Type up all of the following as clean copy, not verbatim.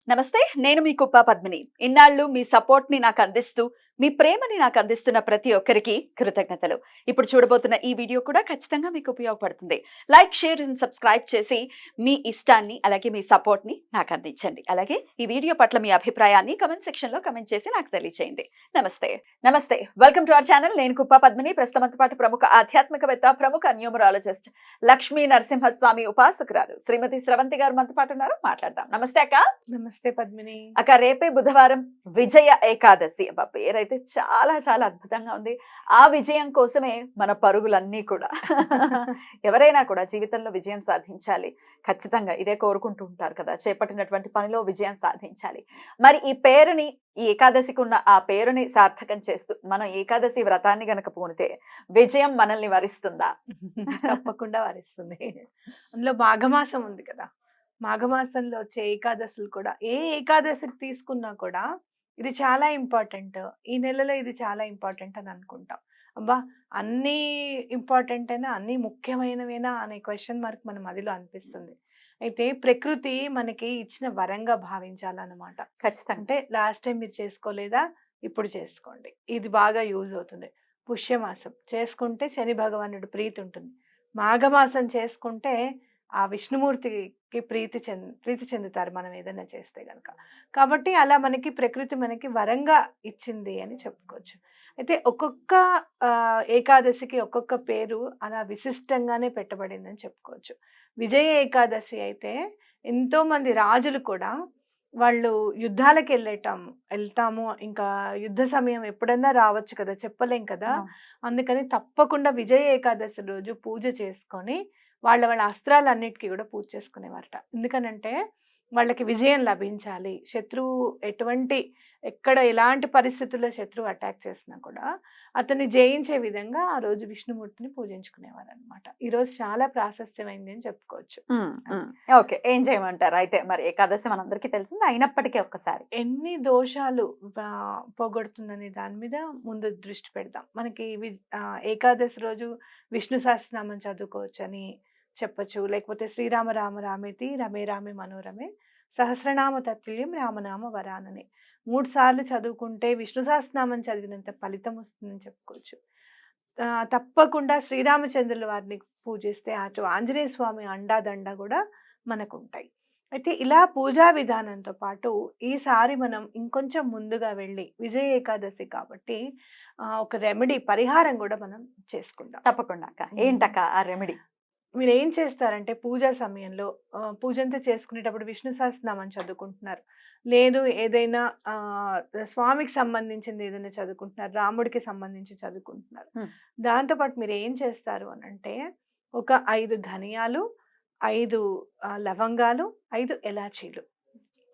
నమస్తే. నేను మీ కుప్ప పద్మిని. ఇన్నాళ్ళు మీ సపోర్ట్‌ని నాకందిస్తూ, మీ ప్రేమని నాకందిస్తున్న ప్రతి ఒక్కరికి కృతజ్ఞతలు. ఇప్పుడు చూడబోతున్న ఈ వీడియో కూడా ఖచ్చితంగా మీకు ఉపయోగపడుతుంది. లైక్, షేర్ అండ్ సబ్స్క్రైబ్ చేసి మీ ఇష్టాన్ని, అలాగే మీ సపోర్ట్‌ని నాకందించండి. అలాగే ఈ వీడియో పట్ల మీ అభిప్రాయాన్ని కామెంట్ సెక్షన్‌లో కామెంట్ చేసి నాకు తెలియజేయండి. నమస్తే. నమస్తే. Welcome to our channel. నేను కుప్ప పద్మిని. ప్రస్తుతం మనతో పాటు ప్రముఖ ఆధ్యాత్మికవేత్త, ప్రముఖ న్యూమరాలజిస్ట్ లక్ష్మీ నరసింహస్వామి ఉపాసకురాలు శ్రీమతి స్రవంతి గారు మనతో పాటు ఉన్నారు. మాట్లాడదాం. నమస్తే అక్క. నమస్తే పద్మిని. అక్క, రేపే బుధవారం విజయ ఏకాదశి. అబ్బా, పేరైతే చాలా చాలా అద్భుతంగా ఉంది. ఆ విజయం కోసమే మన పరుగులన్నీ కూడా. ఎవరైనా కూడా జీవితంలో విజయం సాధించాలి, ఖచ్చితంగా ఇదే కోరుకుంటూ ఉంటారు కదా. చేపట్టినటువంటి పనిలో విజయం సాధించాలి. మరి ఈ పేరుని, ఈ ఏకాదశికి ఉన్న ఆ పేరుని సార్థకం చేస్తూ మనం ఏకాదశి వ్రతాన్ని గనక పూనితే విజయం మనల్ని వరిస్తుందా? తప్పకుండా వరిస్తుంది. అందులో మాఘమాసం ఉంది కదా, మాఘమాసంలో వచ్చే ఏకాదశులు కూడా ఏ ఏకాదశికి తీసుకున్నా కూడా ఇది చాలా ఇంపార్టెంట్. ఈ నెలలో ఇది చాలా ఇంపార్టెంట్ అని అనుకుంటాం. అబ్బా, అన్నీ ఇంపార్టెంట్ అయినా అన్నీ ముఖ్యమైనవేనా అనే క్వశ్చన్ మార్క్ మన మదిలో అనిపిస్తుంది. అయితే ప్రకృతి మనకి ఇచ్చిన వరంగా భావించాలన్నమాట. ఖచ్చితంగా. అంటే లాస్ట్ టైం మీరు చేసుకోలేదా, ఇప్పుడు చేసుకోండి, ఇది బాగా యూజ్ అవుతుంది. పుష్యమాసం చేసుకుంటే శని భగవానుడు ప్రీతి ఉంటుంది. మాఘమాసం చేసుకుంటే ఆ విష్ణుమూర్తికి ప్రీతి చెందుతారు మనం ఏదైనా చేస్తే గనక. కాబట్టి అలా మనకి ప్రకృతి మనకి వరంగా ఇచ్చింది అని చెప్పుకోవచ్చు. అయితే ఒక్కొక్క ఏకాదశికి ఒక్కొక్క పేరు అలా విశిష్టంగానే పెట్టబడిందని చెప్పుకోవచ్చు. విజయ ఏకాదశి అయితే ఎంతో మంది రాజులు కూడా వాళ్ళు యుద్ధాలకు వెళ్తాము, ఇంకా యుద్ధ సమయం ఎప్పుడన్నా రావచ్చు కదా, చెప్పలేం కదా. అందుకని తప్పకుండా విజయ ఏకాదశి రోజు పూజ చేసుకొని వాళ్ళ అస్త్రాలన్నిటికీ కూడా పూజ చేసుకునేవారట. ఎందుకనంటే వాళ్ళకి విజయం లభించాలి. శత్రువు ఎక్కడ ఎలాంటి పరిస్థితుల్లో శత్రువు అటాక్ చేసినా కూడా అతన్ని జయించే విధంగా ఆ రోజు విష్ణుమూర్తిని పూజించుకునేవారు అనమాట. ఈ రోజు చాలా ప్రాశస్త్యమైంది అని చెప్పుకోవచ్చు. ఓకే, ఏం చేయమంటారు అయితే? మరి ఏకాదశి మనందరికీ తెలిసింది, అయినప్పటికీ ఒక్కసారి ఎన్ని దోషాలు పోగొడుతుందనే దాని మీద ముందు దృష్టి పెడదాం. మనకి ఏకాదశి రోజు విష్ణు సహస్రనామం చదువుకోవచ్చు అని చెప్పచ్చు. లేకపోతే శ్రీరామ రామ రామేతి రమే రామే మనోరమే సహస్రనామ తత్తుల్యం రామనామ వరానని 3 సార్లు చదువుకుంటే విష్ణు సహస్రనామం చదివినంత ఫలితం వస్తుందని చెప్పుకోవచ్చు. తప్పకుండా శ్రీరామచంద్రుల వారిని పూజిస్తే అటు ఆంజనేయ స్వామి అండాదండ కూడా మనకు ఉంటాయి. అయితే ఇలా పూజా విధానంతో పాటు ఈసారి మనం ఇంకొంచెం ముందుగా వెళ్ళి విజయ ఏకాదశి కాబట్టి ఒక రెమెడీ పరిహారం కూడా మనం చేసుకుందాం. తప్పకుండా అక్క. ఏంటక్క ఆ రెమెడీ? మీరు ఏం చేస్తారంటే పూజా సమయంలో పూజ అంతా చేసుకునేటప్పుడు విష్ణు సహస్రనామం చదువుకుంటున్నారు, లేదు ఏదైనా స్వామికి సంబంధించింది ఏదైనా చదువుకుంటున్నారు, రాముడికి సంబంధించి చదువుకుంటున్నారు. దాంతోపాటు మీరు ఏం చేస్తారు అని అంటే ఒక 5 ధనియాలు, 5 లవంగాలు, 5 ఎలాచీలు,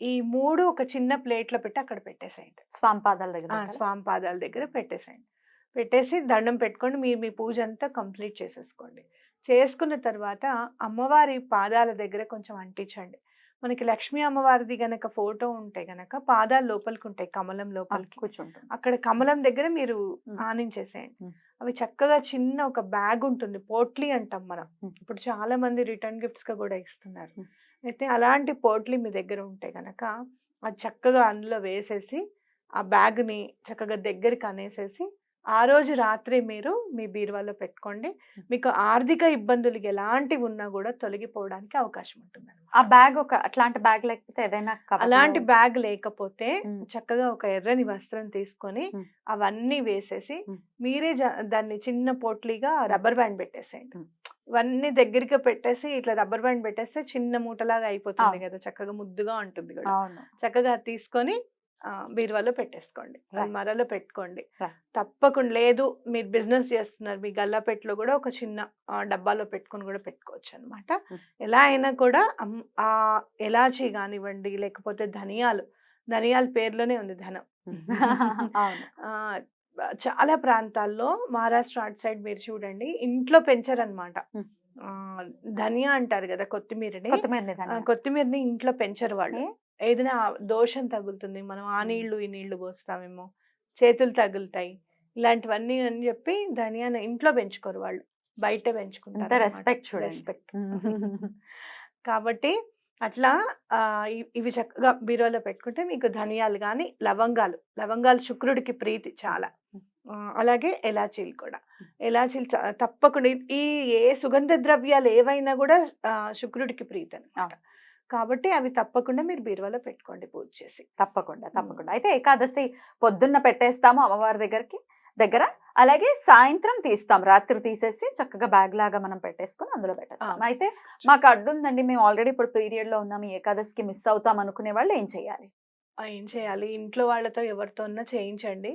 ఈ 3 ఒక చిన్న ప్లేట్లో పెట్టి అక్కడ పెట్టేసేయండి. స్వామి పాదాల దగ్గర. స్వామి పాదాల దగ్గర పెట్టేసేయండి. పెట్టేసి దండం పెట్టుకోండి. మీరు మీ పూజ అంతా కంప్లీట్ చేసేసుకోండి. చేసుకున్న తర్వాత అమ్మవారి పాదాల దగ్గర కొంచెం అంటించండి. మనకి లక్ష్మీ అమ్మవారిది గనక ఫోటో ఉంటే గనక పాదాలు లోపలికి ఉంటాయి, కమలం లోపలికి కూర్చుంటుంది. అక్కడ కమలం దగ్గర మీరు ఆనించేసేయండి. అవి చక్కగా చిన్న ఒక బ్యాగ్ ఉంటుంది, పోట్లీ అంటాం మనం. ఇప్పుడు చాలా మంది రిటర్న్ గిఫ్ట్స్ గా కూడా ఇస్తున్నారు. అయితే అలాంటి పోట్లీ మీ దగ్గర ఉంటే గనక అది చక్కగా అందులో వేసేసి ఆ బ్యాగ్ని చక్కగా దగ్గరికి అనేసేసి ఆ రోజు రాత్రి మీరు మీ బీరువాలో పెట్టుకోండి. మీకు ఆర్థిక ఇబ్బందులు ఎలాంటివి ఉన్నా కూడా తొలగిపోవడానికి అవకాశం ఉంటుంది. ఆ బ్యాగ్ అట్లాంటి బ్యాగ్ లేకపోతే ఏదైనా అలాంటి బ్యాగ్ లేకపోతే చక్కగా ఒక ఎర్రని వస్త్రం తీసుకొని అవన్నీ వేసేసి మీరే దాన్ని చిన్న పోట్లీగా రబ్బర్ బ్యాండ్ పెట్టేసేయండి. ఇవన్నీ దగ్గరికి పెట్టేసి ఇట్లా రబ్బర్ బ్యాండ్ పెట్టేస్తే చిన్న మూటలాగా అయిపోతుంది కదా, చక్కగా ముద్దుగా ఉంటుంది కూడా. చక్కగా తీసుకొని బీరువాలో పెట్టేసుకోండి, మరలో పెట్టుకోండి. తప్పకుండా లేదు మీరు బిజినెస్ చేస్తున్నారు, మీ గల్లాపెట్టులో కూడా ఒక చిన్న డబ్బాలో పెట్టుకొని కూడా పెట్టుకోవచ్చు అనమాట. ఎలా అయినా కూడా ఆ ఎలాచీ కానివ్వండి, లేకపోతే ధనియాల పేర్లోనే ఉంది ధనం. చాలా ప్రాంతాల్లో మహారాష్ట్ర అటు సైడ్ మీరు చూడండి, ఇంట్లో పెంచరనమాట. ధనియా అంటారు కదా, కొత్తిమీరని ఇంట్లో పెంచరు వాళ్ళు. ఏదైనా దోషం తగులుతుంది, మనం ఆ నీళ్లు ఈ నీళ్లు పోస్తామేమో, చేతులు తగులుతాయి, ఇలాంటివన్నీ అని చెప్పి ధనియాను ఇంట్లో పెంచుకోరు వాళ్ళు, బయట పెంచుకుంటారు. రెస్పెక్ట్. కాబట్టి అట్లా ఇవి చక్కగా బీరువాలో పెట్టుకుంటే మీకు ధనియాలు గాని, లవంగాలు శుక్రుడికి ప్రీతి చాలా. అలాగే ఎలాచీలు కూడా. ఎలాచీలు తప్పకుండా ఈ ఏ సుగంధ ద్రవ్యాలు ఏవైనా కూడా శుక్రుడికి ప్రీతి అనమాట. కాబట్టి అవి తప్పకుండా మీరు బీరువాలో పెట్టుకోండి పూజ చేసి. తప్పకుండా. అయితే ఏకాదశి పొద్దున్న పెట్టేస్తాము అమ్మవారి దగ్గర. అలాగే సాయంత్రం తీస్తాం. రాత్రి తీసేసి చక్కగా బ్యాగ్ లాగా మనం పెట్టేసుకొని అందులో పెట్టేస్తాం. అయితే మాకు అడ్డుందండి, మేము ఆల్రెడీ ఇప్పుడు పీరియడ్ లో ఉన్నాము, ఏకాదశికి మిస్ అవుతాం అనుకునే వాళ్ళు ఏం చేయాలి? ఏం చేయాలి? ఇంట్లో వాళ్ళతో ఎవరితోన్నా చేయించండి.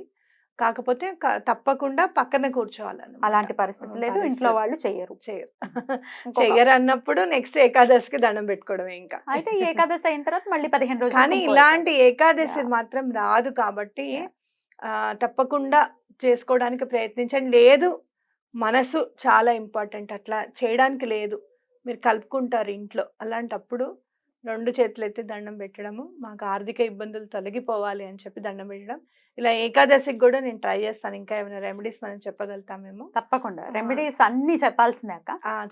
కాకపోతే తప్పకుండా పక్కన కూర్చోవాలన్నమాట. అలాంటి పరిస్థితి లేదు, ఇంట్లో వాళ్ళు చెయ్యరు. చెయ్యరు అన్నప్పుడు నెక్స్ట్ ఏకాదశికి దండం పెట్టుకోవడమే ఇంకా. అయితే ఈ ఏకాదశి అయిన తర్వాత మళ్ళీ 15 రోజులు. కానీ ఇలాంటి ఏకాదశి మాత్రం రాదు కాబట్టి తప్పకుండా చేసుకోవడానికి ప్రయత్నించండి. లేదు, మనసు చాలా ఇంపార్టెంట్, అట్లా చేయడానికి లేదు, మీరు కలుపుకుంటారు ఇంట్లో, అలాంటప్పుడు 2 చేతులు ఎత్తి దండం పెట్టడము, మాకు ఆర్థిక ఇబ్బందులు తొలగిపోవాలి అని చెప్పి దండం పెట్టడం. ఇలా ఏకాదశికి కూడా నేను ట్రై చేస్తాను. ఇంకా ఏమైనా రెమెడీస్ మనం చెప్పగలుగుతామేమో. తప్పకుండా రెమెడీస్ అన్ని చెప్పాల్సిందే అక్క.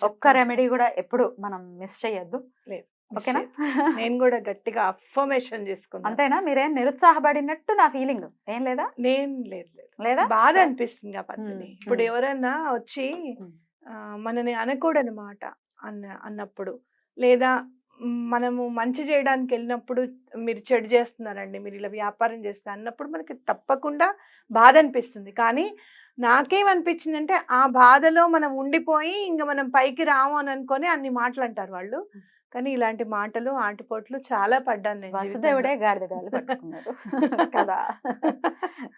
ఒక్క రెమెడీ కూడా ఎప్పుడు మనం మిస్ చేయొద్దు. లేదు, ఓకేనా? నేను కూడా గట్టిగా అఫర్మేషన్ చేసుకున్నాను. అంతేనా? మీరేం నిరుత్సాహపడినట్టు నా ఫీలింగ్ ఏం లేదా? లేదా బాధ అనిపిస్తుంది ఆ పద్ధతి. ఇప్పుడు ఎవరన్నా వచ్చి మనని అనకూడనమాట అన్నప్పుడు, లేదా మనము మంచి చేయడానికి వెళ్ళినప్పుడు మీరు చెడు చేస్తున్నారండి, మీరు ఇలా వ్యాపారం చేస్తారు అన్నప్పుడు మనకి తప్పకుండా బాధ అనిపిస్తుంది. కానీ నాకేమనిపించిందంటే ఆ బాధలో మనం ఉండిపోయి ఇంకా మనం పైకి రాము అని అనుకొని అన్ని మాటలు అంటారు వాళ్ళు. కానీ ఇలాంటి మాటలు ఆటిపోట్లు చాలా పడ్డాను నేను. వసుదేవుడే గాడిదగాలు పట్టుకున్నాడు కదా.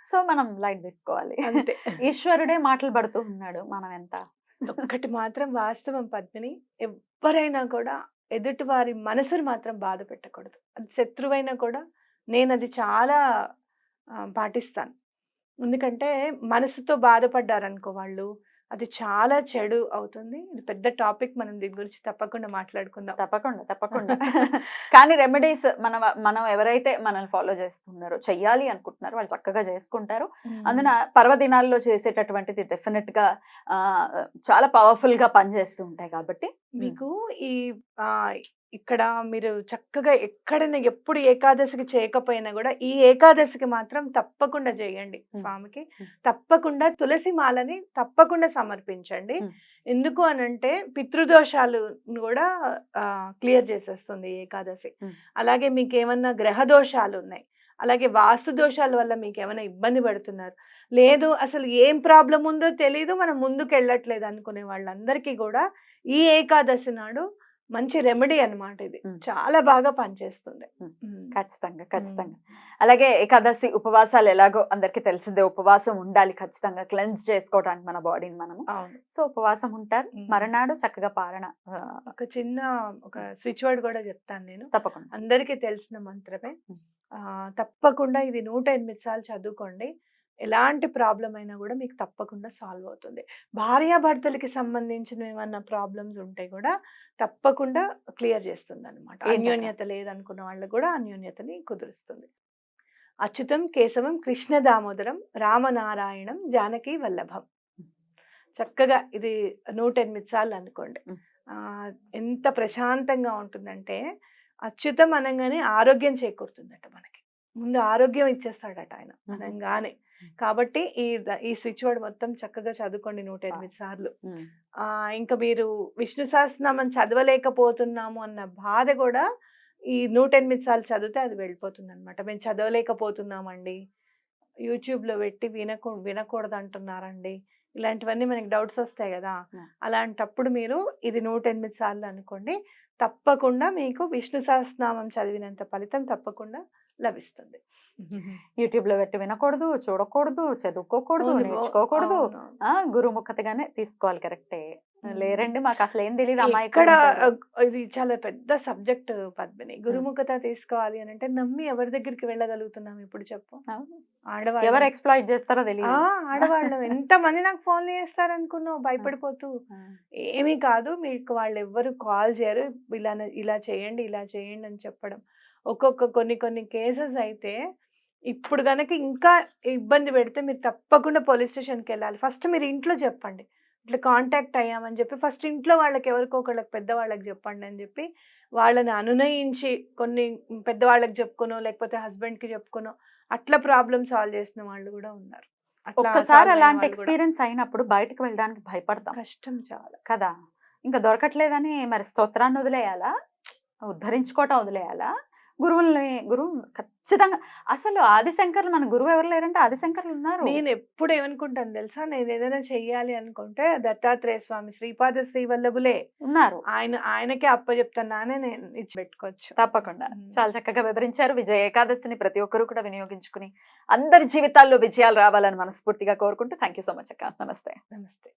సో మనం లైట్ తీసుకోవాలి. అంతే, ఈశ్వరుడే మాటలు పడుతూ ఉన్నాడు, మనం ఎంత. ఒక్కటి మాత్రం వాస్తవం పద్మిని, ఎవరైనా కూడా ఎదుటి వారి మనసును మాత్రం బాధ పెట్టకూడదు. అది శత్రువైనా కూడా నేను అది చాలా పాటిస్తాను. ఎందుకంటే మనసుతో బాధపడ్డారనుకో వాళ్ళు, అది చాలా చెడు అవుతుంది. ఇది పెద్ద టాపిక్, మనం దీని గురించి తప్పకుండా మాట్లాడుకుందాం. తప్పకుండా. కానీ రెమెడీస్ మనం ఎవరైతే మనల్ని ఫాలో చేస్తున్నారో, చెయ్యాలి అనుకుంటున్నారో వాళ్ళు చక్కగా చేసుకుంటారు. అందున పర్వదినాల్లో చేసేటటువంటిది డెఫినెట్ గా చాలా పవర్ఫుల్ గా పనిచేస్తూ ఉంటాయి. కాబట్టి మీకు ఈ ఇక్కడ మీరు చక్కగా ఎక్కడైనా ఎప్పుడు ఏకాదశికి చేయకపోయినా కూడా ఈ ఏకాదశికి మాత్రం తప్పకుండా చేయండి. స్వామికి తప్పకుండా తులసి మాలని తప్పకుండా సమర్పించండి. ఎందుకు అనంటే పితృదోషాలు కూడా క్లియర్ చేసేస్తుంది ఏకాదశి. అలాగే మీకు ఏమన్నా గ్రహ దోషాలు ఉన్నాయి, అలాగే వాస్తు దోషాల వల్ల మీకు ఏమైనా ఇబ్బంది పడుతున్నారు, లేదు అసలు ఏం ప్రాబ్లం ఉందో తెలీదు, మనం ముందుకు వెళ్ళట్లేదు అనుకునే వాళ్ళందరికీ కూడా ఈ ఏకాదశి నాడు మంచి రెమెడీ అన్నమాట. ఇది చాలా బాగా పనిచేస్తుంది. ఖచ్చితంగా. అలాగే ఏకాదశి ఉపవాసాలు ఎలాగో అందరికి తెలిసిందే, ఉపవాసం ఉండాలి ఖచ్చితంగా, క్లెన్స్ చేసుకోవడానికి మన బాడీని మనము. సో ఉపవాసం ఉంటారు, మరునాడు చక్కగా పారణ. ఒక స్విచ్ వర్డ్ కూడా చెప్తాను నేను, తప్పకుండా అందరికీ తెలిసిన మంత్రమే. తప్పకుండా ఇది 108 సార్లు చదువుకోండి. ఎలాంటి ప్రాబ్లం అయినా కూడా మీకు తప్పకుండా సాల్వ్ అవుతుంది. భార్యాభర్తలకి సంబంధించిన ఏమన్నా ప్రాబ్లమ్స్ ఉంటే కూడా తప్పకుండా క్లియర్ చేస్తుంది అనమాట. అన్యోన్యత లేదనుకున్న వాళ్ళకు కూడా అన్యోన్యతని కుదురుస్తుంది. అచ్యుతం కేశవం కృష్ణ దామోదరం రామనారాయణం జానకి వల్లభం. చక్కగా ఇది 108 సార్లు అనుకోండి. ఎంత ప్రశాంతంగా ఉంటుందంటే, అచ్యుతం అనగానే ఆరోగ్యం చేకూరుతుందట మనకి. ముందు ఆరోగ్యం ఇచ్చేస్తాడట ఆయన అనగానే. కాబట్టి ఈ స్విచ్ వర్డ్ మొత్తం చక్కగా చదువుకోండి 108 సార్లు. ఇంకా మీరు విష్ణు సహస్రనామం చదవలేకపోతున్నాము అన్న బాధ కూడా ఈ 108 సార్లు చదివితే అది వెళ్ళిపోతుంది అనమాట. మేము చదవలేకపోతున్నామండి, యూట్యూబ్లో పెట్టి వినకూడదు అంటున్నారండి, ఇలాంటివన్నీ మనకి డౌట్స్ వస్తాయి కదా. అలాంటప్పుడు మీరు ఇది 108 సార్లు అనుకోండి, తప్పకుండా మీకు విష్ణు సహస్రనామం చదివినంత ఫలితం తప్పకుండా లభిస్తుంది. యూట్యూబ్ లో పెట్టి వినకూడదు, చూడకూడదు, చదువుకోకూడదు, నేర్చుకోకూడదు, గురుముఖతగానే తీసుకోవాలి. కరెక్టే. లేరండి మాకు అసలు ఏం తెలియదు అమ్మాయి. ఇక్కడ ఇది చాలా పెద్ద సబ్జెక్ట్ పద్మిని. గురుముఖత తీసుకోవాలి అని అంటే నమ్మి ఎవరి దగ్గరికి వెళ్ళగలుగుతున్నాం ఇప్పుడు చెప్పు? ఆడవాళ్ళు ఎవరు ఎక్స్‌ప్లాయిట్ చేస్తారో తెలియదు. ఆడవాళ్ళు ఎంతమంది నాకు ఫోన్లు చేస్తారు అనుకున్నావు భయపడిపోతూ. ఏమీ కాదు, మీకు వాళ్ళు ఎవ్వరు కాల్ చేయరు, ఇలా చేయండి ఇలా చేయండి అని చెప్పడం. కొన్ని కేసెస్ అయితే ఇప్పుడు కనుక ఇంకా ఇబ్బంది పెడితే మీరు తప్పకుండా పోలీస్ స్టేషన్కి వెళ్ళాలి. ఫస్ట్ మీరు ఇంట్లో చెప్పండి, ఇట్లా కాంటాక్ట్ అయ్యామని చెప్పి ఫస్ట్ ఇంట్లో వాళ్ళకి ఎవరికో ఒకళ్ళకి పెద్దవాళ్ళకి చెప్పండి అని చెప్పి వాళ్ళని అనునయించి కొన్ని పెద్దవాళ్ళకి చెప్పుకోనో లేకపోతే హస్బెండ్కి చెప్పుకోనో అట్లా ప్రాబ్లమ్ సాల్వ్ చేసిన వాళ్ళు కూడా ఉన్నారు. అట్లా ఒక్కసారి solve అయిన అలాంటి వాళ్ళు కూడా. ఎక్స్పీరియన్స్ అయినప్పుడు బయటకు వెళ్ళడానికి భయపడతాం కష్టం చాలా. కదా. ఇంకా దొరకట్లేదని మరి స్తోత్రాన్ని వదిలేయాలా, ఉద్ధరించుకోవటం వదిలేయాలా, గురువు ఖచ్చితంగా. అసలు ఆదిశంకర్లు మన గురువు ఎవరు లేరంటే ఆదిశంకర్లు ఉన్నారు. నేను ఎప్పుడు ఏమనుకుంటాను తెలుసా, నేను ఏదైనా చెయ్యాలి అనుకుంటే దత్తాత్రేయ స్వామి శ్రీపాద శ్రీవల్లభులే ఉన్నారు ఆయనకే అప్పచెప్తానే నేను ఇచ్చి పెట్టుకోవచ్చు. తప్పకుండా. ఉమ్. చాలా చక్కగా వివరించారు. విజయ ఏకాదశిని ప్రతి ఒక్కరూ కూడా వినియోగించుకుని అందరి జీవితాల్లో విజయాలు రావాలని మనస్ఫూర్తిగా కోరుకుంటూ థ్యాంక్ యూ సో మచ్ అక్క. నమస్తే. నమస్తే.